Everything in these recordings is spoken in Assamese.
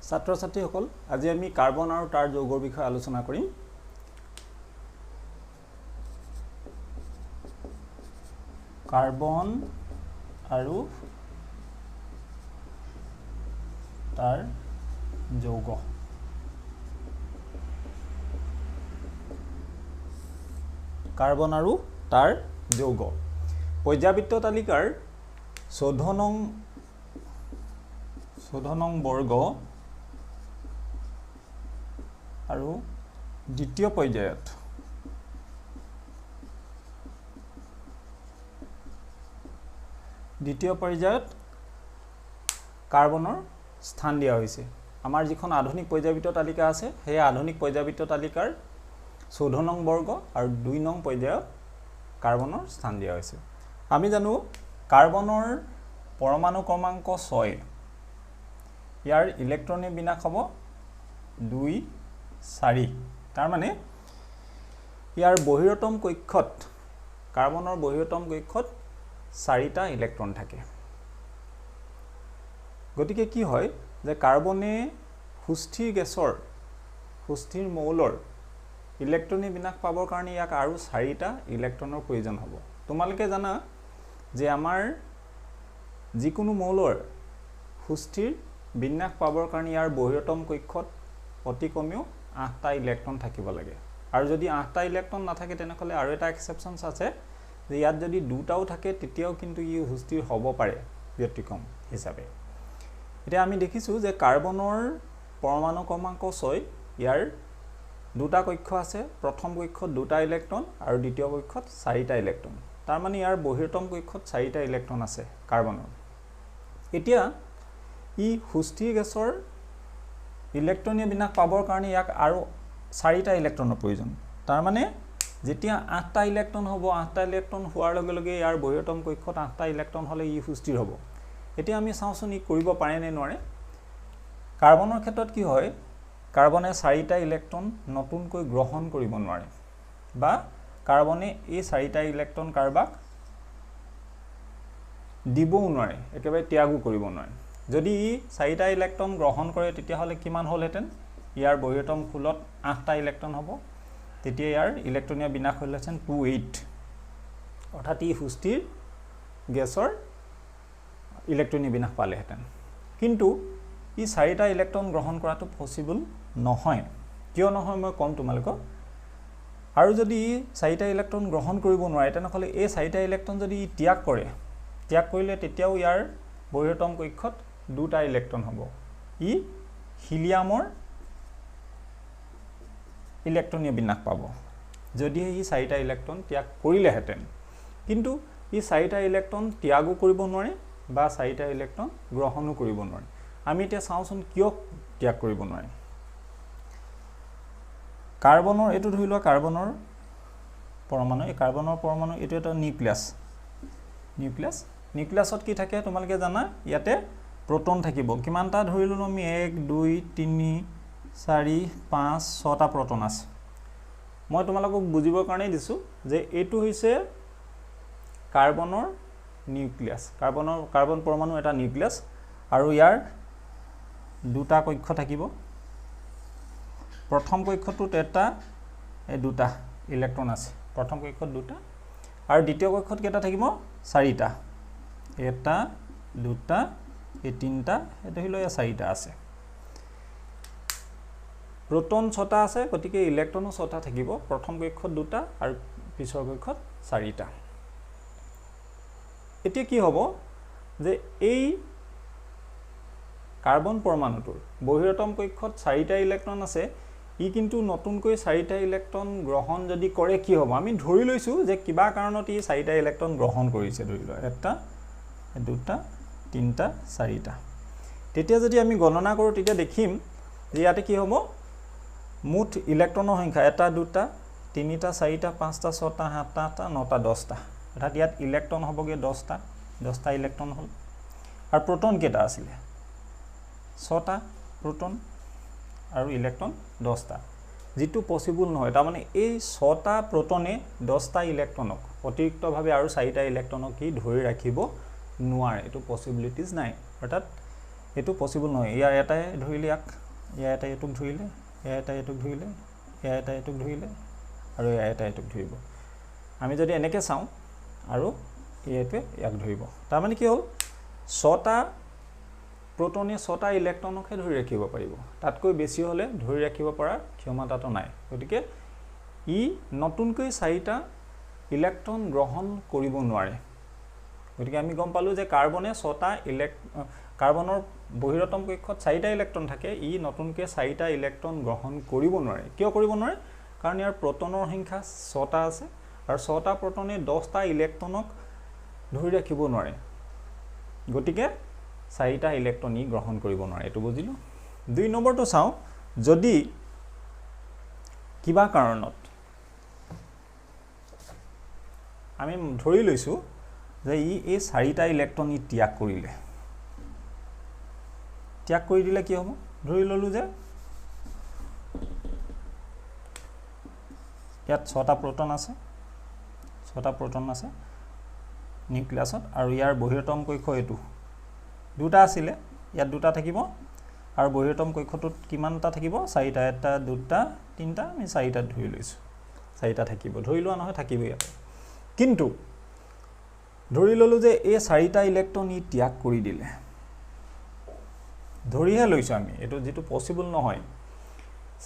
ছাত্ৰ ছাত্ৰীসকল আজি আমি কাৰ্বন আৰু তাৰ যৌগৰ বিষয়ে আলোচনা কৰিম কাৰ্বন আৰু তাৰ যৌগ কাৰ্বন আৰু তাৰ যৌগ পৰ্যাবৃত্ত তালিকাৰ 14 নং বৰ্গ আৰু দ্বিতীয় পৰ্যায়ত কাৰ্বনৰ স্থান দিয়া হৈছে আমাৰ যিখন আধুনিক পৰ্যাবৃত্ত তালিকা আছে সেই আধুনিক পৰ্যাবৃত্ত তালিকাৰ 14 নং বৰ্গ আৰু 2 নং পৰ্যায়ত কাৰ্বনৰ স্থান দিয়া হৈছে আমি জানো কাৰ্বনৰ পৰমাণু ক্ৰমাংক 6 ইয়াৰ ইলেক্ট্ৰনিক বিন্যাস হ'ব 2 4 তাৰ মানে ইয়াৰ বহিৰতম কক্ষত কাৰ্বনৰ বহিৰতম কক্ষত 4টা ইলেক্ট্ৰন থাকে গতিকে কি হয় যে কাৰ্বনে সুস্থিৰ মৌলৰ ইলেক্ট্ৰনিক বিন্যাস পাবৰ কাৰণে ইয়াক আৰু 4টা ইলেক্ট্ৰনৰ প্ৰয়োজন হ'ব তোমালোকে জানা যে আমাৰ যিকোনো মৌলৰ সুস্থিৰ বিন্যাস পাবৰ কাৰণে ইয়াৰ বহিৰতম কক্ষত অতি কমেও 8টা ইলেক্ট্ৰন থাকিব লাগে আৰু যদি 8টা ইলেক্ট্ৰন নাথাকে তেনেহলে আৰু এটা এক্সেপশনছ আছে যে ইয়াত যদি দুটাও থাকে তেতিয়াও কিন্তু ই সুস্থিৰ হ'ব পাৰে ব্যতিক্ৰম হিচাপে এতিয়া আমি দেখিছো যে কাৰ্বনৰ পৰমাণু ক্ৰমাংক 6 ইয়াৰ দুটা কক্ষ আছে প্ৰথম কক্ষত দুটা ইলেক্ট্ৰন আৰু দ্বিতীয় কক্ষত 4টা ইলেক্ট্ৰন তাৰ মানে ইয়াৰ বহিৰতম কক্ষত 4টা ইলেক্ট্ৰন আছে কাৰ্বনৰ এতিয়া ই সুস্থিৰ গেছৰ ইলেক্ট্ৰনীয় বিন্যাস পাবৰ কাৰণে ইয়াক আৰু 4টা ইলেক্ট্ৰনৰ প্ৰয়োজন তাৰ মানে যেতিয়া 8টা ইলেক্ট্ৰন হ'ব 8টা ইলেক্ট্ৰন হোৱাৰ লগে লগে ইয়াৰ বহিৰতম কক্ষত 8টা ইলেক্ট্ৰন হলে ই সুস্থিৰ হ'ব এতিয়া আমি চাওঁচোন ই কৰিব পাৰে নে নোৱাৰে কাৰ্বনৰ ক্ষেত্ৰত কি হয় কাৰ্বনে 4টা ইলেক্ট্ৰন নতুনকৈ গ্ৰহণ কৰিব নোৱাৰে বা কাৰ্বনে এই 4টা ইলেক্ট্ৰন কাৰবাক দিবও নোৱাৰে একেবাৰে ত্যাগো কৰিব নোৱাৰে যদি ই 4টা ইলেক্ট্ৰন গ্ৰহণ কৰে তেতিয়া হলে কিমান হলহেতেন ইয়াৰ বহিৰতম খোলত 8টা ইলেক্ট্ৰন হ'ব তেতিয়া ইয়াৰ ইলেক্ট্ৰনীয় বিন্যাস হলহেতেন 28 অৰ্থাৎ ই সুস্থিৰ গেছৰ ইলেক্ট্ৰনীয় বিন্যাস পালেহেতেন কিন্তু ই 4টা ইলেক্ট্ৰন গ্ৰহণ কৰাটো পসিবল নহয় কিয় নহয় মই কম তোমালোকক আৰু যদি 4টা ইলেক্ট্ৰন গ্ৰহণ কৰিব নোৱাৰে তেনেহলে এই 4টা ইলেক্ট্ৰন যদি ই ত্যাগ কৰিলে তেতিয়াও ইয়াৰ বহিৰতম কক্ষত 2টা ইলেক্ট্ৰন হ'ব ই হিলিয়ামৰ ইলেক্ট্ৰনীয় বিন্যাস পাব যদি ই 4টা ইলেক্ট্ৰন ত্যাগ কৰিলেহেতেন কিন্তু ই 4টা ইলেক্ট্ৰন ত্যাগো কৰিব নোৱাৰে বা 4টা ইলেক্ট্ৰন গ্ৰহণো কৰিব নোৱাৰে আমি এতিয়া চাওঁচোন কিয় ত্যাগ কৰিব নোৱাৰে কাৰ্বনৰ এটো ধৰি লোৱা কাৰ্বনৰ পৰমাণু এই কাৰ্বনৰ পৰমাণু এটো এটা নিউক্লিয়াছত কি থাকে তোমালোকে জানা ইয়াতে প্ৰোটন থাকিব কিমানটা ধৰি ললো আমি 1 2 3 4 5 6টা প্ৰোটন আছে মই তোমালোকক বুজিবৰ কাৰণে দিছো যে এটো হৈছে কাৰ্বনৰ নিউক্লিয়াছ কাৰ্বন পৰমাণু এটা নিউক্লিয়াছ আৰু ইয়াৰ দুটা কক্ষ থাকিব প্ৰথম কক্ষটোত এটা এই দুটা ইলেক্ট্ৰন আছে প্ৰথম কক্ষত দুটা আৰু দ্বিতীয় কক্ষত কেইটা থাকিব 4টা এটা দুটা এই তিনটা এটা হলো 4টা আছে প্ৰোটন 6টা আছে গতিকে ইলেক্ট্ৰনো 6টা থাকিব প্ৰথম কক্ষত দুটা আৰু পিছৰ কক্ষত 4টা এতিয়া কি হ'ব যে এই কাৰ্বন পৰমাণুটোৰ বহিৰতম কক্ষত 4টা ইলেক্ট্ৰন আছে ই কিন্তু নতুনকৈ 4টা ইলেক্ট্ৰন গ্ৰহণ যদি কৰে কি হ'ব আমি ধৰি লৈছো যে কিবা কাৰণত ই 4টা ইলেক্ট্ৰন গ্ৰহণ কৰিছে ধৰি লোৱা এটা দুটা তিনটা 4টা তেতিয়া যদি আমি গণনা কৰো তেতিয়া দেখিম যে ইয়াতে কি হ'ব মুঠ ইলেক্ট্ৰনৰ সংখ্যা এটা দুটা তিনিটা 4টা 5টা 6টা 7টা 8টা 9টা 10টা অৰ্থাৎ ইয়াত ইলেক্ট্ৰন হ'বগে 10টা ইলেক্ট্ৰন হ'ল আৰু প্ৰোটন কেইটা আছিল 6টা প্ৰোটন আৰু ইলেক্ট্ৰন 10টা যেটো পসিবল নহয় তাৰ মানে এই 6টা প্ৰোটনে 10টা ইলেক্ট্ৰনক অতিৰিক্তভাৱে আৰু 4টা ইলেক্ট্ৰনক কি ধৰি ৰাখিব নোৱাৰে এটো পসিবিলিটিজ নাই অৰ্থাৎ এটো পসিবল নহয় ইয়া এটাই ধৰিলে ইয়া এটা এটুক ধৰিলে ইয়া এটা এটুক ধৰিলে ইয়া এটা এটুক ধৰিলে আৰু ইয়া এটা এটুক ধৰিব আমি যদি এনেকৈ চাওঁ আৰু ইয়াতে ইয়াক ধৰিব তাৰ মানে কি হ'ল 6টা প্ৰোটনে 6টা ইলেক্ট্ৰনকহে ধৰি ৰাখিব পাৰিব তাতকৈ বেছি হলে ধৰি ৰাখিব পৰা ক্ষমতাটো নাই গতিকে ই নতুনকৈ 4টা ইলেক্ট্ৰন গ্ৰহণ কৰিব নোৱাৰে গতিকে আমি গম পালো যে কাৰ্বনে 6টা কাৰ্বনৰ বহিৰতম কক্ষত 4টা ইলেক্ট্ৰন থাকে ই নতুনকৈ 4টা ইলেক্ট্ৰন গ্ৰহণ কৰিব নোৱাৰে কিয় কৰিব নোৱাৰে কাৰণ ইয়াৰ প্ৰোটনৰ সংখ্যা 6টা আছে আৰু 6টা প্ৰোটনে 10টা ইলেক্ট্ৰনক ধৰি ৰাখিব নোৱাৰে গতিকে 4টা ইলেক্ট্ৰন ই গ্ৰহণ কৰিব নোৱাৰে এটো বুজিলো 2 নম্বৰটো চাও যদি কিবা কাৰণত আমি ধৰি লৈছো যে ই এই 4টা ইলেক্ট্ৰন ই ত্যাগ কৰি দিলে কি হ'ব ধৰি ললো যে ইয়াত 6টা প্ৰোটন আছে নিউক্লিয়াছত আৰু ইয়াৰ বহিৰতম কক্ষ এটো দুটা আছিল ইয়াত দুটা থাকিব আৰু বহিৰতম কক্ষটোত কিমানটা থাকিব 4টা এটা দুটা তিনটা আমি 4টা ধৰি লৈছো 4টা থাকিব ধৰি লোৱা নহয় থাকিব ইয়াত কিন্তু ধৰি ললো যে এই 4টা ইলেক্ট্ৰন ই ত্যাগ কৰি দিলে ধৰিহে লৈছো আমি এটো যেটো পসিবল নহয়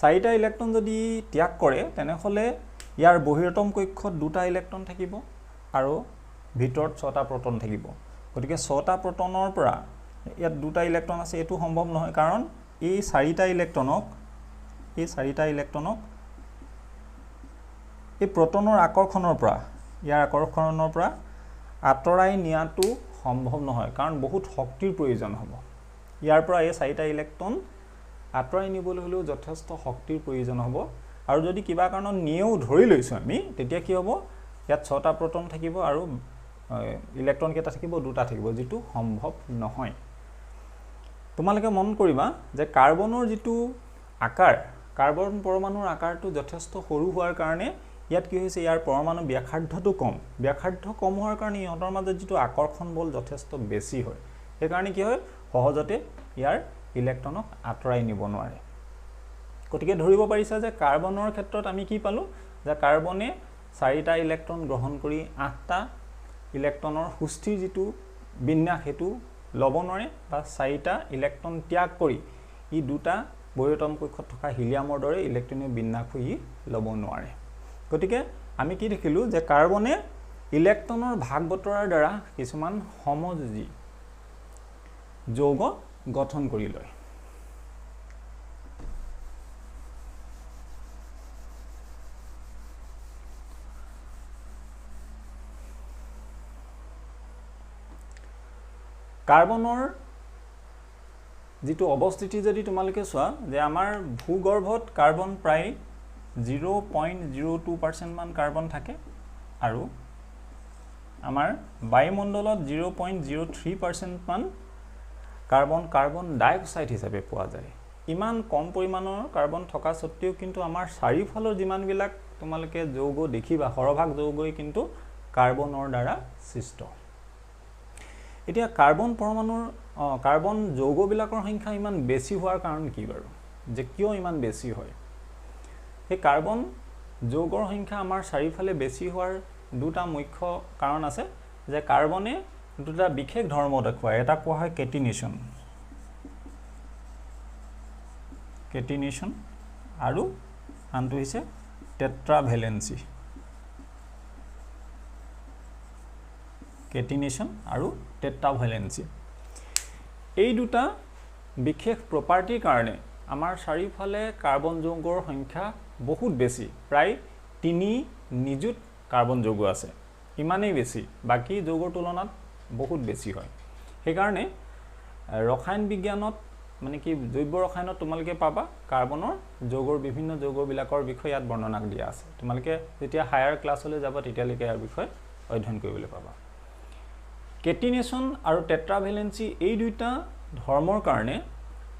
4টা ইলেক্ট্ৰন যদি ত্যাগ কৰে তেনেহলে ইয়াৰ বহিৰতম কক্ষত দুটা ইলেক্ট্ৰন থাকিব আৰু ভিতৰত 6টা প্ৰোটন থাকিব গতিকে 6টা প্ৰোটনৰ পৰা ইয়াত দুটা ইলেক্ট্ৰন আছে এটো সম্ভৱ নহয় কাৰণ এই 4টা ইলেক্ট্ৰনক এই প্ৰোটনৰ আকৰ্ষণৰ পৰা আতৰাই নিয়াটো সম্ভৱ নহয় কাৰণ বহুত শক্তিৰ প্ৰয়োজন হ'ব ইয়াৰ পৰা এই 4টা ইলেক্ট্ৰন আতৰাই নিবলৈ হলেও যথেষ্ট শক্তিৰ প্ৰয়োজন হ'ব আৰু যদি কিবা কাৰণত নিয়েও ধৰি লৈছো আমি তেতিয়া কি হ'ব ইয়াত 6টা প্ৰোটন থাকিব আৰু ইলেক্ট্ৰন কেটা থাকিব দুটা থাকিব যেটো সম্ভৱ নহয় তোমালোকে মন কৰিবা যে কাৰ্বনৰ যেটো আকাৰ কাৰ্বন পৰমাণুৰ আকাৰটো যথেষ্ট সৰু হোৱাৰ কাৰণে ইয়াত কি হৈছে ইয়াৰ পৰমাণু ব্যাসাৰ্ধটো কম হোৱাৰ কাৰণে ইহঁতৰ মাজত যেটো আকৰ্ষণ বল যথেষ্ট বেছি হয় এই কাৰণে কি হয় সহজতে ইয়াৰ ইলেক্ট্ৰনক আতৰাই নিব নোৱাৰে গতিকে ধৰিব পাৰিছা যে কাৰ্বনৰ ক্ষেত্ৰত আমি কি পালো যে কাৰ্বনে 4টা ইলেক্ট্ৰন গ্ৰহণ কৰি 8টা ইলেক্ট্ৰনৰ সুস্থিৰ যেটো বিন্যাস হেতু লব নোৱাৰে বা 4টা ইলেক্ট্ৰন ত্যাগ কৰি ই দুটা বহিৰতম কক্ষত থকা হিলিয়ামৰ দৰে ইলেক্ট্ৰনীয় বিন্যাস ই লব নোৱাৰে গতিকে আমি কি দেখিলো যে কাৰ্বনে ইলেক্ট্ৰনৰ ভাগ বতৰাৰ দ্বাৰা কিছুমান সমযোজী যৌগ গঠন কৰি লয় কাৰ্বনৰ যেটো অৱস্থিতি যদি তোমালোকে চোৱা যে আমাৰ ভূগৰ্ভত কাৰ্বন প্ৰায় 0.02% মান কাৰ্বন থাকে আৰু আমাৰ বায়ুমণ্ডলত 0.03% মান কাৰ্বন ডাই অক্সাইড হিচাপে পোৱা যায় ইমান কম পৰিমাণৰ কাৰ্বন থকা সত্ত্বেও কিন্তু আমাৰ চাৰিফালৰ যিমান বিলাক তোমালোকে যৌগ দেখিবা হৰভাগ যৌগই কিন্তু কাৰ্বনৰ দ্বাৰা সৃষ্ট এতিয়া কাৰ্বন পৰমাণুৰ কাৰ্বন যৌগ বিলাকৰ সংখ্যা ইমান বেছি হোৱাৰ কাৰণ কি বাৰু যে কিয় ইমান বেছি হয় এই কাৰ্বন যৌগৰ সংখ্যা আমাৰ চাৰিফালে বেছি হোৱাৰ দুটা মুখ্য কাৰণ আছে যে কাৰ্বনে দুটা বিশেষ ধৰ্ম দেখুৱায় এটা কোৱা হয় কেটিনেশন আৰু আনটো হৈছে টেট্ৰাভেলেন্সি কেটিনেশন আৰু টেট্ৰাভেলেন্সি এই দুটা বিশেষ প্ৰপাৰ্টিৰ কাৰণে আমাৰ চাৰিফালে কাৰ্বন যৌগৰ সংখ্যা বহুত বেছি প্ৰায় 3 নিযুত কাৰ্বন যৌগ আছে ইমানেই বেছি বাকি যৌগৰ তুলনাত বহুত বেছি হয় সেই কাৰণে ৰসায়ন বিজ্ঞানত মানে কি জৈৱ ৰসায়নত তোমালোকে পাবা কাৰ্বনৰ যৌগৰ বিভিন্ন যৌগ বিলাকৰ বিষয়ে ইয়াত বৰ্ণনা দিয়া আছে তোমালোকে যেতিয়া হায়াৰ ক্লাছলৈ যাব তেতিয়ালৈকে ইয়াৰ বিষয়ে অধ্যয়ন কৰিবলৈ পাবা কেটিনেশন আৰু টেট্ৰাভেলেন্সি এই দুটা ধৰ্মৰ কাৰণে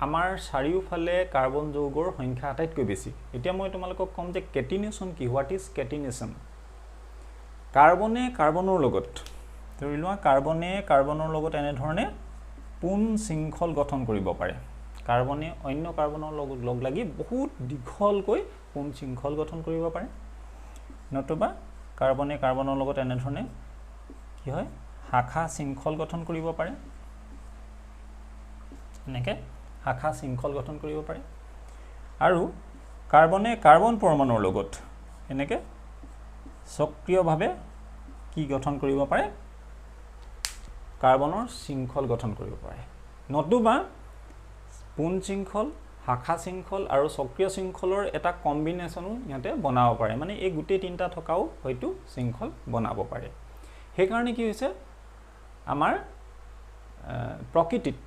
আমাৰ চাৰিওফালে কাৰ্বন যৌগৰ সংখ্যা আটাইতকৈ বেছি এতিয়া মই তোমালোকক কম যে কেটিনেশন কি হোৱাট ইজ কেটিনেশন কাৰ্বনে কাৰ্বনৰ লগত ধৰি লোৱা কাৰ্বনে কাৰ্বনৰ লগত এনে ধৰণে পোন শৃংখল গঠন কৰিব পাৰে কাৰ্বনে অন্য কাৰ্বনৰ লগত লগ লাগি বহুত দীঘলকৈ পোন শৃংখল গঠন কৰিব পাৰে নতুবা কাৰ্বনে কাৰ্বনৰ লগত এনে ধৰণে কি হয় শাখা শৃংখল গঠন কৰিব পাৰে এনেকে শাখা শৃংখল গঠন কৰিব পাৰে আৰু কাৰ্বনে কাৰ্বন পৰমাণুৰ লগত এনেকে সক্ৰিয়ভাৱে কি গঠন কৰিব পাৰে কাৰ্বনৰ শৃংখল গঠন কৰিব পাৰে নতুবা পোন শৃংখল শাখা শৃংখল আৰু সক্ৰিয় শৃংখলৰ এটা কম্বিনেশনো ইয়াতে বনাব পাৰে মানে এই গুটি তিনটা থকাও হয়তো শৃংখল বনাব পাৰে সেই কাৰণে কি হৈছে আমাৰ প্ৰকৃতিত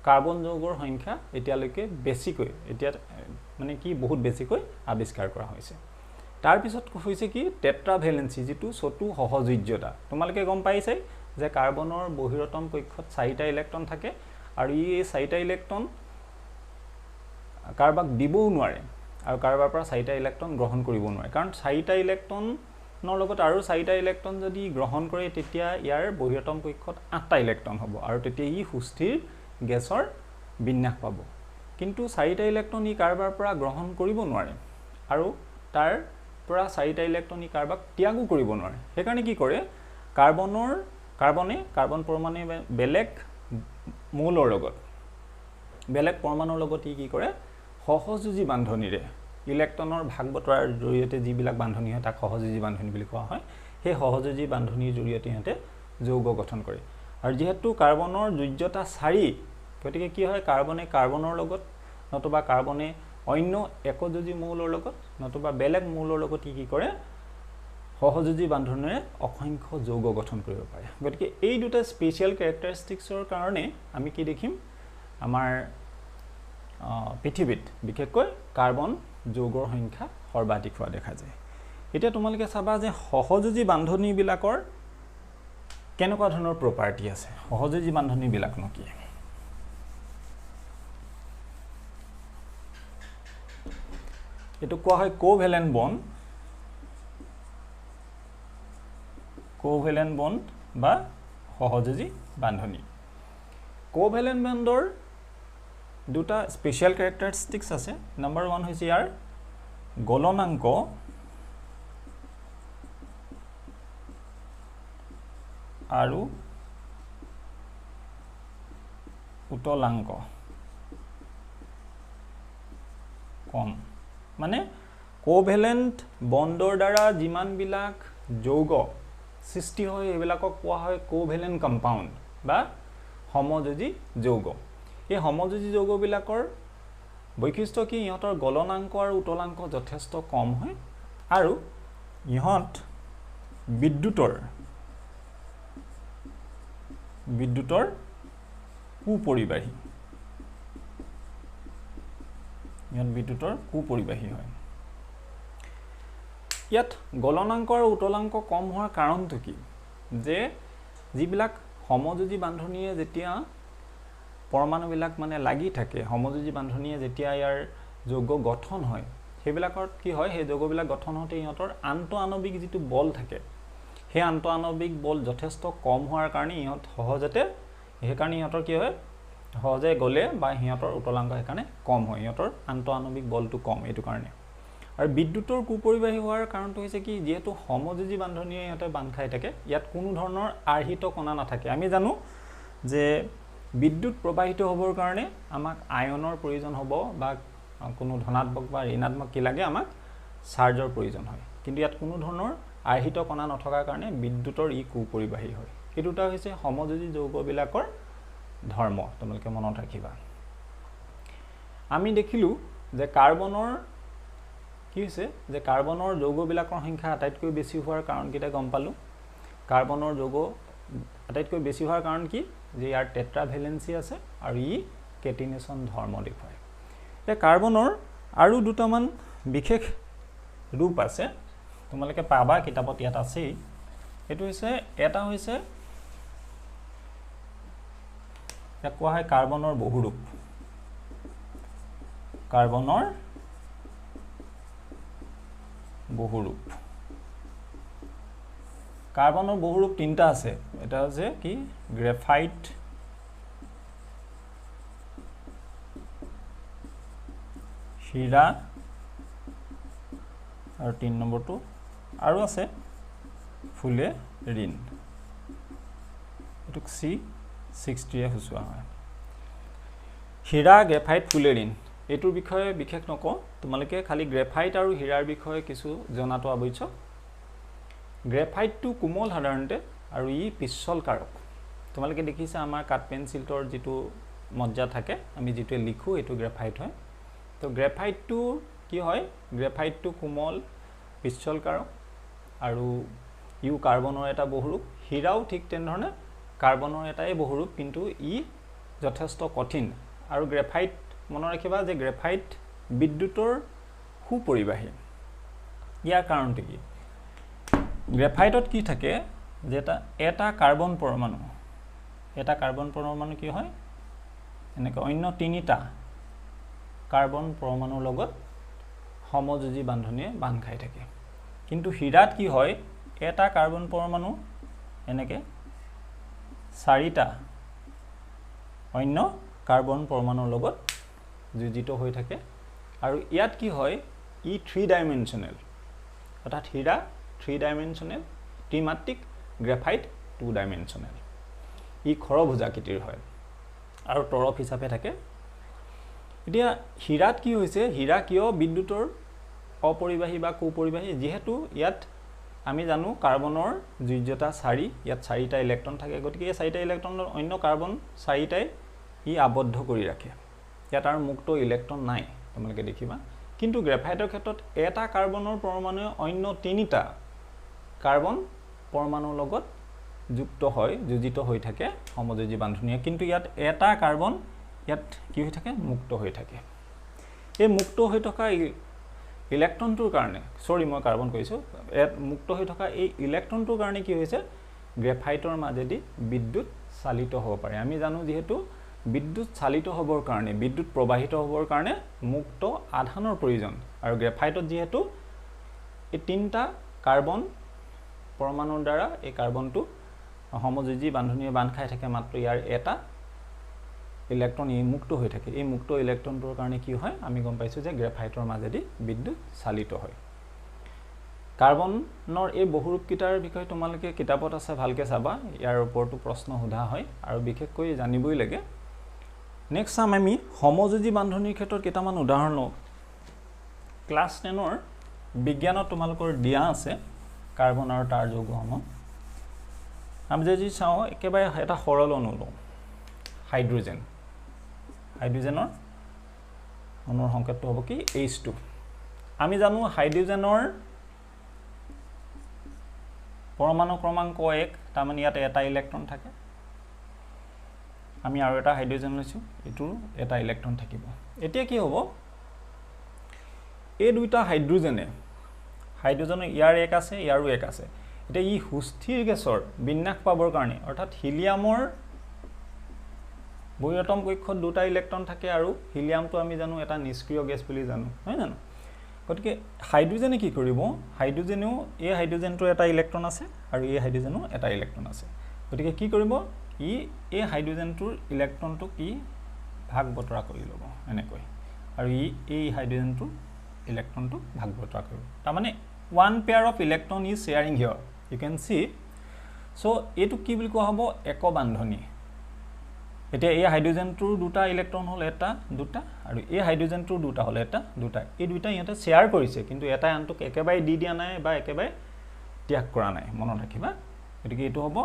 কাৰ্বন যৌগৰ সংখ্যা এতিয়ালৈকে বেছিকৈ এতিয়া মানে কি বহুত বেছিকৈ আৱিষ্কাৰ কৰা হৈছে তাৰ পিছত হৈছে কি টেট্ৰাভেলেন্সি যেটো চতু সহযোজ্যতা তোমালোকে গম পাইছে যে কাৰ্বনৰ বহিৰতম কক্ষত 4টা ইলেক্ট্ৰন থাকে আৰু এই 4টা ইলেক্ট্ৰন কাৰ্বাক দিবও নোৱাৰে আৰু কাৰ্বাৰ পৰা 4টা ইলেক্ট্ৰন গ্ৰহণ কৰিব নোৱাৰে কাৰণ 4টা ইলেক্ট্ৰনৰ লগত আৰু 4টা ইলেক্ট্ৰন যদি গ্ৰহণ কৰে তেতিয়া ইয়াৰ বহিৰতম কক্ষত 8টা ইলেক্ট্ৰন হ'ব আৰু তেতিয়া ই সুস্থিৰ গেছৰ বিন্যাস পাব কিন্তু 4টা ইলেক্ট্ৰন ই কাৰ্বাৰ পৰা গ্ৰহণ কৰিব নোৱাৰে আৰু তাৰ পৰা 4টা ইলেক্ট্ৰন ই কাৰ্বাক ত্যাগো কৰিব নোৱাৰে সেই কাৰণে কি কৰে কাৰ্বনে কাৰ্বন পৰমাণু বেলেগ মৌলৰ লগত বেলেগ পৰমাণুৰ লগত ই কি কৰে সহযোজী বান্ধনীৰে ইলেক্ট্ৰনৰ ভাগ বতৰাৰ জৰিয়তে যিবিলাক বান্ধনী হয় তাক সহযোজী বান্ধনী বুলি কোৱা হয় সেই সহযোজী বান্ধনীৰ জৰিয়তে ইহঁতে যৌগ গঠন কৰে আৰু যেহেতু কাৰ্বনৰ যোজ্যতা 4 গতিকে কি হয় কাৰ্বনে কাৰ্বনৰ লগত নতুবা কাৰ্বনে অন্য একযোজী মৌলৰ লগত নতুবা বেলেগ মৌলৰ লগত কি কৰে সহযোজী বান্ধনীৰে অসংখ্য যৌগ গঠন কৰিব পাৰে গতিকে এই দুটা স্পেশাল ক্যাৰেক্টাৰিষ্টিক্সৰ কাৰণে আমি কি দেখিম আমাৰ পৃথিৱীত বিশেষকৈ কাৰ্বন যৌগৰ সংখ্যা সৰ্বাধিক হোৱা দেখা যায় এতিয়া তোমালোকে চাবা যে সহযোজী বান্ধনী বিলাকৰ কেনেকুৱা ধৰণৰ প্ৰপাৰ্টি আছে সহযোজী বান্ধনী বিলাক কি এটো কোৱা হয় কোভেলেন্ট বন্ড বা সহযোজী বান্ধনী কোভেলেন্ট বন্ডৰ দুটা স্পেশাল ক্যাৰেক্টাৰিষ্টিক্স আছে নম্বৰ 1 হৈছে ইয়াৰ গলনাঙ্ক আৰু উতলাঙ্ক কম মানে কোভেলেন্ট বন্ডৰ দ্বাৰা যিমান বিলাক যৌগ সৃষ্টি হয় এবিলাকক কোৱা হয় কোভেলেন্ট কম্পাউন্ড বা সমযোজী যৌগ এই সমযোজী যৌগ বিলাকৰ বৈশিষ্ট্য কি ইহঁতৰ গলনাঙ্ক আৰু উতলাঙ্ক যথেষ্ট কম হয় আৰু ইহঁত বিদ্যুতৰ কুপৰিবাহী হয় ইয়াত গলনাঙ্ক আৰু উতলাঙ্ক কম হোৱাৰ কাৰণটো কি যে যিবিলাক সমযোজী বান্ধনীয়ে যেতিয়া পৰমাণু বিলাক মানে লাগি থাকে সমযোজী বান্ধনীয়ে যেতিয়া ইয়াৰ যৌগ গঠন হয় সেইবিলাকত কি হয় সেই যৌগবিলাক গঠন হতে ইহঁতৰ আন্তঃআণৱিক যেটো বল থাকে সেই আন্তঃআণৱিক বল যথেষ্ট কম হোৱাৰ কাৰণে ইহঁত সহজতে সেই কাৰণে ইহঁতৰ কি হয় সহজে গলে বা ইহঁতৰ উতলাঙ্ক সেইকাৰণে কম হয় ইহঁতৰ আন্তঃআণৱিক বলটো কম এইটো কাৰণে আৰু বিদ্যুতৰ কুপৰিবাহী হোৱাৰ কাৰণটো হৈছে কি যেহেতু সমযোজী বান্ধনীয়ে ইহঁতে বান্ধ খাই থাকে ইয়াত কোনো ধৰণৰ আৰ্হিত কণা নাথাকে আমি জানো যে বিদ্যুৎ প্ৰবাহিত হ'বৰ কাৰণে আমাক আয়নৰ প্ৰয়োজন হ'ব বা কোনো ধনাত্মক বা ঋণাত্মক কি লাগে আমাক চাৰ্জৰ প্ৰয়োজন হয় কিন্তু ইয়াত কোনো ধৰণৰ আৰ্হিত কণা নথকাৰ কাৰণে বিদ্যুতৰ ই কুপৰিবাহী হয় এই দুটা হৈছে সমযোজী যৌগবিলাকৰ ধৰ্ম তোমালোকে মনত ৰাখিবা আমি দেখিলো যে কাৰ্বনৰ কি হৈছে যে কাৰ্বনৰ যৌগবিলাকৰ সংখ্যা আটাইতকৈ বেছি হোৱাৰ কাৰণ কিটা গম পালো কাৰ্বনৰ যৌগ আটাইতকৈ বেছি হোৱাৰ কাৰণ কি যে ইয়াৰ টেট্ৰাভেলেন্সি আছে আৰু ই কেটিনেশন ধৰ্ম দেখুৱায় এই কাৰ্বনৰ আৰু দুটামান বিশেষ ৰূপ আছে তোমালোকে পাবা কিতাপত ইয়াত আছে এটো হৈছে এটা হৈছে ইয়াক কোৱা হয় কাৰ্বনৰ বহুৰূপ কাৰ্বনৰ বহুৰূপ তিনটা আছে এটা হৈছে কি গ্ৰেফাইট হীৰা আৰু 3 নম্বৰটো আৰু আছে ফুলেৰিন এটুক C60 এ হুচুৱা হয় হীৰা গ্ৰেফাইট ফুলেৰিন এটোৰ বিষয়ে বিশেষ নকওঁ তোমালোকে খালি গ্ৰেফাইট আৰু হীৰাৰ বিষয়ে কিছু জনাটো আৱশ্যক গ্ৰেফাইটটো কোমল সাধাৰণতে আৰু ই পিছলকাৰক তোমালোকে দেখিছা আমাৰ কাট পেন্সিলৰ যেটো মজ্জা থাকে আমি যেটো লিখো এটো গ্ৰেফাইট হয় তো গ্ৰেফাইটটো কি হয় গ্ৰেফাইটটো কোমল পিছলকাৰক আৰু ইউ কাৰ্বনৰ এটা বহুৰূপ হীৰাও ঠিক তেনেধৰণে কাৰ্বনৰ এটাই বহুৰূপ কিন্তু ই যথেষ্ট কঠিন আৰু গ্ৰেফাইট মনত ৰাখিবা যে গ্ৰেফাইট বিদ্যুতৰ সুপৰিবাহী ইয়াৰ কাৰণটো কি গ্ৰেফাইটত কি থাকে যে এটা কাৰ্বন পৰমাণু কি হয় এনেকৈ অন্য তিনিটা কাৰ্বন পৰমাণুৰ লগত সমযোজী বান্ধনীয়ে বান্ধ খাই থাকে কিন্তু হীৰাত কি হয় এটা কাৰ্বন পৰমাণু এনেকৈ চাৰিটা অন্য কাৰ্বন পৰমাণুৰ লগত যোজিত হৈ থাকে আৰু ইয়াত কি হয় ই 3 ডাইমেনশনাল অৰ্থাৎ হীৰা 3 ডাইমেনশনাল ত্ৰিমাত্ৰিক গ্ৰেফাইট 2 ডাইমেনশনাল ই খৰভুজাকৃতিৰ হয় আৰু তৰফ হিচাপে থাকে এতিয়া হীৰাত কি হৈছে হীৰা কিয় বিদ্যুতৰ অপৰিবাহী বা কুপৰিবাহী যেহেতু ইয়াত আমি জানো কাৰ্বনৰ যোজ্যতা 4 ইয়াত 4টা ইলেক্ট্ৰন থাকে গতিকে এই 4টা ইলেক্ট্ৰনৰ অন্য কাৰ্বন 4টাই ই আবদ্ধ কৰি ৰাখে ইয়াত আৰু মুক্ত ইলেক্ট্ৰন নাই তোমালোকে দেখিবা কিন্তু গ্ৰেফাইটৰ ক্ষেত্ৰত এটা কাৰ্বনৰ পৰমাণুৱে অন্য তিনিটা কাৰ্বন পৰমাণুৰ লগত যুক্ত হয় যোজিত হৈ থাকে সমযোজী বান্ধনীয়ে কিন্তু ইয়াত এটা কাৰ্বন ইয়াত কি হৈ থাকে মুক্ত হৈ থাকে এই মুক্ত হৈ থকা ইলেক্ট্ৰনটোৰ কাৰণে সৰি মই কাৰ্বন কৈছো মুক্ত হৈ থকা এই ইলেক্ট্ৰনটোৰ কাৰণে কি হৈছে গ্ৰেফাইটৰ মাজেদি বিদ্যুৎ চালিত হ'ব পাৰে আমি জানো যেহেতু বিদ্যুৎ চালিত হ'বৰ কাৰণে বিদ্যুৎ প্ৰবাহিত হ'বৰ কাৰণে মুক্ত আধানৰ প্ৰয়োজন আৰু গ্ৰেফাইটত যেহেতু এই তিনটা কাৰ্বন পৰমাণুৰ দ্বাৰা এই কাৰ্বনটো সমযোজী বান্ধনীয়ে বান্ধ খাই থাকে মাত্ৰ ইয়াৰ এটা ইলেক্ট্ৰন ই মুক্ত হৈ থাকে এই মুক্ত ইলেক্ট্ৰনটোৰ কাৰণে কি হয় আমি গম পাইছো যে গ্ৰেফাইটৰ মাজেদি বিদ্যুৎ চালিত হয় কাৰ্বনৰ এই বহুৰূপকিটাৰ বিষয়ে তোমালোকে কিতাপত আছে ভালকে চাবা ইয়াৰ ওপৰতো প্ৰশ্ন সোধা হয় আৰু বিশেষকৈ জানিবই লাগে নেক্সট চাম আমি সমযোজী বান্ধনীৰ ক্ষেত্ৰত কেইটামান উদাহৰণ লওঁ ক্লাছ 10ৰ বিজ্ঞানত তোমালোকৰ দিয়া আছে কাৰ্বন আৰু তাৰ যৌগসমূহ আমি যদি চাওঁ একেবাৰে এটা সৰল অণু লওঁ হাইড্ৰোজেনৰ অণুৰ সংকেতটো হ'ব কি H2 আমি জানো হাইড্ৰোজেনৰ পৰমাণু ক্ৰমাংক 1 তাৰ মানে ইয়াত এটা ইলেক্ট্ৰন থাকে আমি আৰু এটা হাইড্ৰোজেন লৈছো এটোৰ এটা ইলেক্ট্ৰন থাকিব এতিয়া কি হ'ব এই দুইটা হাইড্ৰোজেনৰ ইয়াৰ এক আছে ইয়াৰো এক আছে এটা ই সুস্থিৰ গেছৰ বিন্যাস পাবৰ কাৰণে অৰ্থাৎ হিলিয়ামৰ বৈৰতম কক্ষত দুটা ইলেক্ট্ৰন থাকে আৰু হিলিয়ামটো আমি জানো এটা নিষ্ক্ৰিয় গেছ বুলি জানো হয় জানো গতিকে হাইড্ৰোজেনে কি কৰিব হাইড্ৰোজেনেও এই হাইড্ৰোজেনটোৰ এটা ইলেক্ট্ৰন আছে আৰু এই হাইড্ৰোজেনো এটা ইলেক্ট্ৰন আছে গতিকে কি কৰিব ই এই হাইড্ৰোজেনটোৰ ইলেক্ট্ৰনটো কি ভাগ বতৰা কৰি ল'ব এনেকৈ আৰু এই হাইড্ৰোজেনটোৰ ইলেক্ট্ৰনটো ভাগ বতৰা কৰিব তাৰ মানে one pair of electron is sharing here you can see so এটো কি বুলি কোৱা হ'ব এক বান্ধনী এতিয়া এই হাইড্ৰোজেনটোৰ দুটা ইলেক্ট্ৰন হল এটা দুটা আৰু এই হাইড্ৰোজেনটোৰ দুটা হল এটা দুটা এই দুটা ইহঁতে শেয়াৰ কৰিছে কিন্তু এটা আনটোক একেবাৰে দি দিয়া নাই বা একেবাৰে ত্যাগ কৰা নাই মনত ৰাখিবা গতিকে এটো হ'ব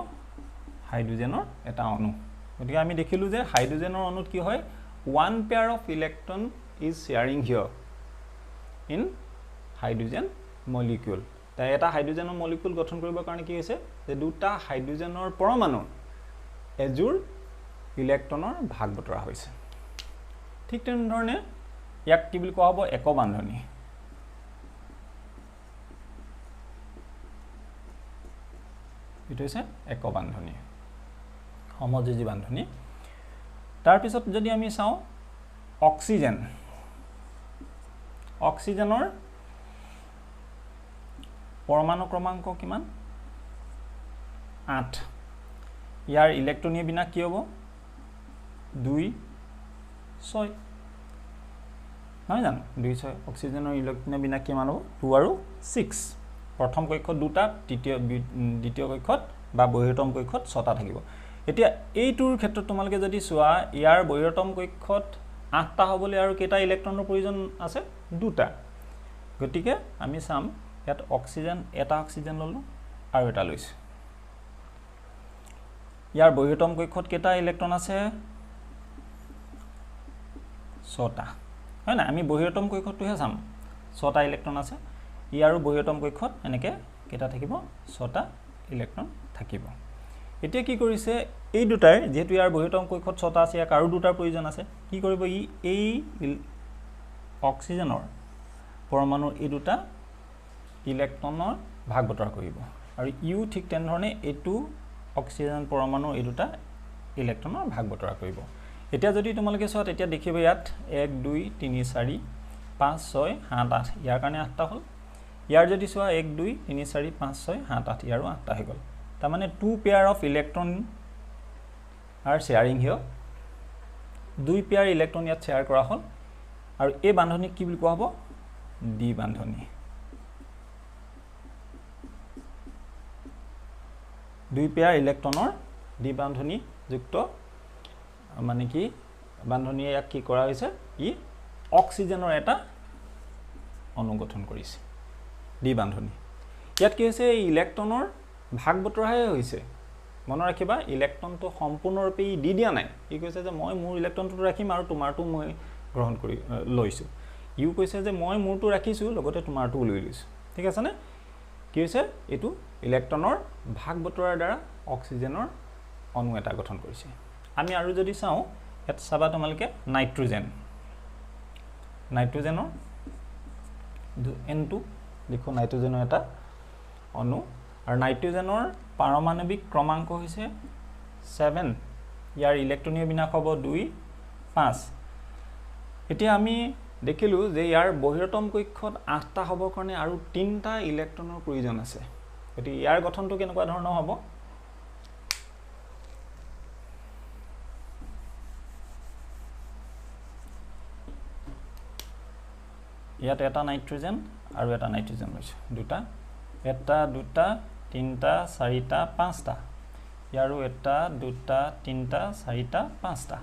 হাইড্ৰোজেনৰ এটা অণু গতিকে আমি দেখিলো যে হাইড্ৰোজেনৰ অণুত কি হয় one pair of electron is sharing here in hydrogen molecule তা এটা হাইড্ৰোজেনৰ মলিকিউল গঠন কৰিবৰ কাৰণে কি হৈছে যে দুটা হাইড্ৰোজেনৰ পৰমাণু এজুৰ ইলেক্ট্ৰনৰ ভাগ বতৰা হৈছে ঠিক তেনেধৰণে ইয়াক কি বুলি কোৱা হ'ব এক বান্ধনী এটো হৈছে এক বান্ধনী সমযোজী বান্ধনী তাৰ পিছত যদি আমি চাওঁ অক্সিজেনৰ পৰমাণু ক্ৰমাংক কিমান 8 ইয়াৰ ইলেক্ট্ৰনীয় বিন্যাস কি হ'ব 2 6 নহয় জানো 2 6 অক্সিজেনৰ ইলেক্ট্ৰনৰ বিন্যাস কিমান হ'ব 2 আৰু 6 প্ৰথম কক্ষত দুটা দ্বিতীয় কক্ষত বা বহিৰতম কক্ষত 6টা থাকিব এতিয়া এইটোৰ ক্ষেত্ৰত তোমালকে যদি চোৱা ইয়াৰ বহিৰতম কক্ষত 8টা হ'বলৈ আৰু কেইটা ইলেক্ট্ৰনৰ প্ৰয়োজন আছে 2টা গতিকে আমি চাম ইয়াত অক্সিজেন এটা অক্সিজেন ললো আৰু এটা লৈছো ইয়াৰ বহিৰতম কক্ষত কেইটা ইলেক্ট্ৰন আছে 6টা হয় না আমি বহিৰতম কক্ষটোহে চাম 6টা ইলেক্ট্ৰন আছে ইয়াৰো বহিৰতম কক্ষত এনেকে কেইটা থাকিব 6টা ইলেক্ট্ৰন থাকিব এতিয়া কি কৰিছে এই দুটাৰ যেহেতু ইয়াৰ বহিৰতম কক্ষত 6টা আছে ইয়াক আৰু দুটাৰ প্ৰয়োজন আছে কি কৰিব ই এই অক্সিজেনৰ পৰমাণুৰ এই দুটা ইলেক্ট্ৰনৰ ভাগ বতৰা কৰিব আৰু ইউ ঠিক তেনেধৰণে এইটো অক্সিজেন পৰমাণুৰ এই দুটা ইলেক্ট্ৰনৰ ভাগ বতৰা কৰিব এতিয়া যদি তোমালোকে চোৱা তেতিয়া দেখিবা ইয়াত 1 2 3 4 5 6 7 8 ইয়াৰ কাৰণে 8টা হ'ল ইয়াৰ যদি চোৱা 1 2 3 4 5 6 7 8 ইয়াৰো 8টা হৈ গ'ল তাৰ মানে 2 pair of electron are sharing here 2 pair electron ইয়াত শেয়াৰ কৰা হ'ল আৰু এই বান্ধনীক কি বুলি কোৱা হ'ব ডি বান্ধনী 2 পেয়াৰ ইলেক্ট্ৰনৰ ডি বান্ধনী যুক্ত মানে কি বান্ধনীয়ে ইয়াক কি কৰা হৈছে ই অক্সিজেনৰ এটা অণু গঠন কৰিছে ডি বান্ধনী ইয়াত কি হৈছে ইলেক্ট্ৰনৰ ভাগ বতৰাহে হৈছে মনত ৰাখিবা ইলেক্ট্ৰনটো সম্পূৰ্ণৰূপে ই দি দিয়া নাই ই কৈছে যে মই মোৰ ইলেক্ট্ৰনটো ৰাখিম আৰু তোমাৰটো মই গ্ৰহণ কৰি লৈছো ইউ কৈছে যে মই মোৰটো ৰাখিছো লগতে তোমাৰটো লৈ লৈছো ঠিক আছে নে কি হৈছে এটো ইলেক্ট্ৰনৰ ভাগ বতৰাৰ দ্বাৰা অক্সিজেনৰ অণু এটা গঠন কৰিছে আমি আৰু যদি চাও এত চাবা তোমালকে নাইট্ৰোজেনৰ N2 লিখো নাইট্ৰোজেনৰ এটা অণু আৰু নাইট্ৰোজেনৰ পাৰমাণৱিক ক্ৰমাঙ্ক হৈছে 7 ইয়াৰ ইলেক্ট্ৰনীয় বিন্যাস হ'ব 2 5 এতিয়া আমি দেখিলো যে ইয়াৰ বহিৰতম কক্ষত 8টা হ'ব কাৰণে আৰু 3টা ইলেক্ট্ৰনৰ প্ৰয়োজন আছে গতি ইয়াৰ গঠনটো কেনেকুৱা ধৰণৰ হ'ব ইয়াত এটা নাইট্ৰোজেন আৰু এটা নাইট্ৰোজেন লৈছো দুটা এটা দুটা তিনটা চাৰিটা পাঁচটা ইয়াৰো এটা দুটা তিনটা চাৰিটা পাঁচটা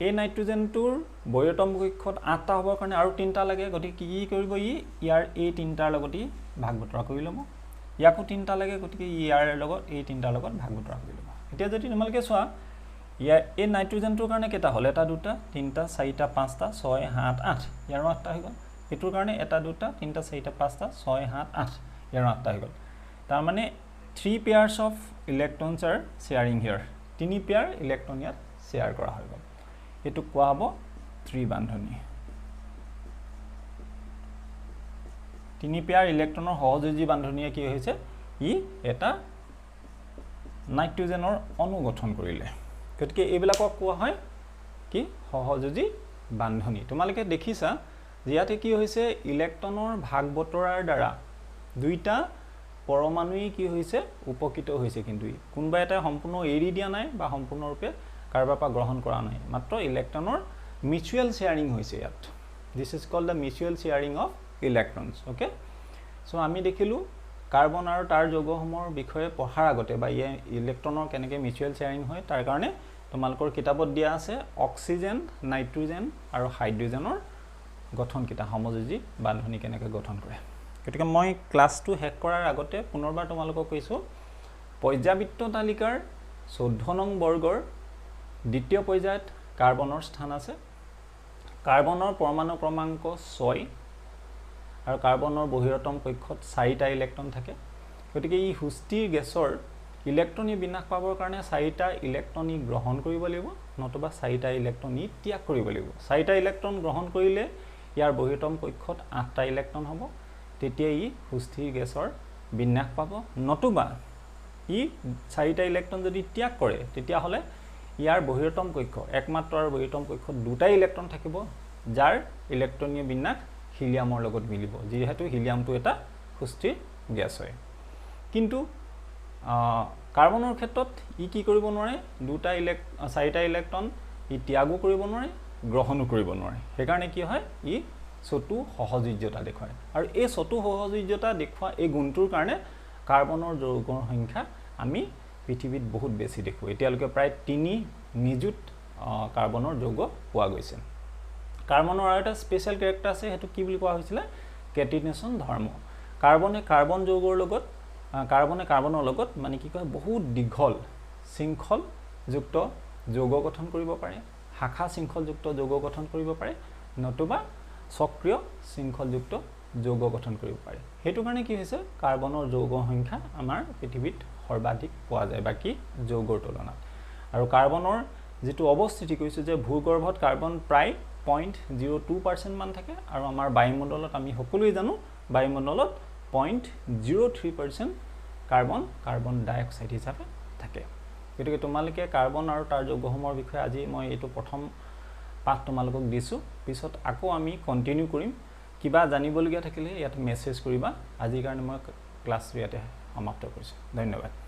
এই নাইট্ৰোজেনটোৰ বহিৰতম কক্ষত 8টা হ'বৰ কাৰণে আৰু 3টা লাগে গতি কি কৰিব ই ইয়াৰ এই 3টাৰ লগতে ভাগ বতৰা কৰি ল'ব ইয়াকো 3টা লাগে গতি ইয়াৰ লগত এই 3টাৰ লগত ভাগ বতৰা কৰি ল'ব এতিয়া যদি তোমালকে চোৱা ইয়াৰ এই নাইট্ৰোজেনটোৰ কাৰণে কেটা হ'ল এটা দুটা তিনটা চাৰিটা পাঁচটা 6 7 8 ইয়াৰো 8টা হৈ গ'ল এটোৰ কাৰণে এটা দুটা তিনটা চাৰিটা পাঁচটা 6 7 8 ইয়াৰো 8টা হৈ গ'ল তাৰ মানে 3 pairs of electrons are sharing here 3 pair electron ইয়াত শেয়াৰ কৰা হৈ গ'ল এটো কোৱা হ'ব ত্ৰিবান্ধনী 3 পেয়াৰ ইলেক্ট্ৰনৰ সহযোজী বান্ধনীয়ে কি হৈছে ই এটা নাইট্ৰোজেনৰ অণু গঠন কৰিলে গতিকে এইবিলাকক কোৱা হয় কি সহযোজী বান্ধনী তোমালকে দেখিছা ইয়াতে কি হৈছে ইলেক্ট্ৰনৰ ভাগ বতৰাৰ দ্বাৰা দুইটা পৰমাণুই কি হৈছে উপকৃত হৈছে কিন্তু কোনবা এটা সম্পূৰ্ণ এৰি দিয়া নাই বা সম্পূৰ্ণৰূপে কাৰবা পা গ্ৰহণ কৰা নাই মাত্ৰ ইলেক্ট্ৰনৰ মিউচুৱেল শেয়াৰিং হৈছে ইয়াত this is called the mutual sharing of electrons okay so আমি দেখিলো কাৰ্বন আৰু তাৰ যৌগসমূহৰ বিষয়ে পঢ়াৰ আগতে বা ইলেক্ট্ৰনৰ কেনেকৈ মিউচুৱেল শেয়াৰিং হয় তাৰ কাৰণে তোমালকৰ কিতাপত দিয়া আছে অক্সিজেন নাইট্ৰোজেন আৰু হাইড্ৰোজেনৰ গঠন কিটা সমযোজী বান্ধনী কেনেকৈ গঠন কৰে গতিকে মই ক্লাছটো হেক কৰাৰ আগতে পুনৰবাৰ তোমালোকক কৈছো পৰ্যাবৃত্ত তালিকাৰ 14 নং বৰ্গৰ দ্বিতীয় পৰ্যায়ত কাৰ্বনৰ স্থান আছে কাৰ্বনৰ পৰমাণু ক্ৰমাঙ্ক 6 আৰু কাৰ্বনৰ বহিৰতম কক্ষত 4টা ইলেক্ট্ৰন থাকে গতিকে এই সুস্থিৰ গেছৰ ইলেক্ট্ৰনীয় বিন্যাস পাবৰ কাৰণে 4টা ইলেক্ট্ৰনী গ্ৰহণ কৰিব লাগিব নতুবা 4টা ইলেক্ট্ৰনী ত্যাগ কৰিব লাগিব 4টা ইলেক্ট্ৰন গ্ৰহণ কৰিলে ইয়াৰ বহিৰতম কক্ষত 8টা ইলেক্ট্ৰন হ'ব তেতিয়া ই সুস্থিৰ গেছৰ বিন্যাস পাব নতুবা ই 4টা ইলেক্ট্ৰন যদি ত্যাগ কৰে তেতিয়া হলে ইয়াৰ বহিৰতম কক্ষ একমাত্ৰ আৰু বহিৰতম কক্ষত 2টা ইলেক্ট্ৰন থাকিব যাৰ ইলেক্ট্ৰনীয় বিন্যাস হিলিয়ামৰ লগত মিলিব যেহেতু হিলিয়ামটো এটা সুস্থিৰ গ্যাস হয় কিন্তু কাৰ্বনৰ ক্ষেত্ৰত ই কি কৰিব নোৱাৰে 4টা ইলেক্ট্ৰন ই ত্যাগো কৰিব নোৱাৰে গ্ৰহণো কৰিব নোৱাৰে সেইকাৰণে কি হয় ই চতু সহযোজ্যতা দেখুৱায় আৰু এই চতু সহযোজ্যতা দেখুৱা এই গুণটোৰ কাৰণে কাৰ্বনৰ যৌগৰ সংখ্যা আমি পৃথিৱীত বহুত বেছি দেখো এতিয়ালৈকে প্ৰায় 3 নিযুত কাৰ্বনৰ যৌগ পোৱা গৈছে কাৰ্বনৰ আৰু এটা স্পেশাল ক্যাৰেক্টাৰ আছে হেতু কি বুলি কোৱা হৈছিল কেটিনেশন ধৰ্ম কাৰ্বনে কাৰ্বন যৌগৰ লগত কাৰ্বনৰ লগত মানে কি কয় বহুত দীঘল শৃংখল যুক্ত যৌগ গঠন কৰিব পাৰে শাখা শৃংখল যুক্ত যৌগ গঠন কৰিব পাৰে নতুবা সক্ৰিয় শৃংখল যুক্ত যৌগ গঠন কৰিব পাৰে হেতু কাৰণে কি হৈছে কাৰ্বনৰ যৌগ সংখ্যা আমাৰ পৃথিৱীত সৰ্বাধিক পোৱা যায় বাকি যৌগৰ তুলনাত আৰু কাৰ্বনৰ যেটো অৱস্থিতি কৈছে যে ভূগৰ্ভত কাৰ্বন প্ৰায় 0.02% মান থাকে আৰু আমাৰ বায়ুমণ্ডলত আমি সকলোৱে জানো বায়ুমণ্ডলত 0.03% কাৰ্বন ডাই অক্সাইড হিচাপে থাকে গতিকে তোমালোকে কাৰ্বন আৰু তাৰ যৌগসমূহৰ বিষয়ে আজি মই এটো প্ৰথম পাঠ তোমালোকক দিছো পিছত আকৌ আমি কন্টিনিউ কৰিম কিবা জানিবলগীয়া থাকিলে ইয়াত মেছেজ কৰিবা আজিৰ কাৰণে মই ক্লাছ ইয়াতে সমাপ্ত কৰিছো ধন্যবাদ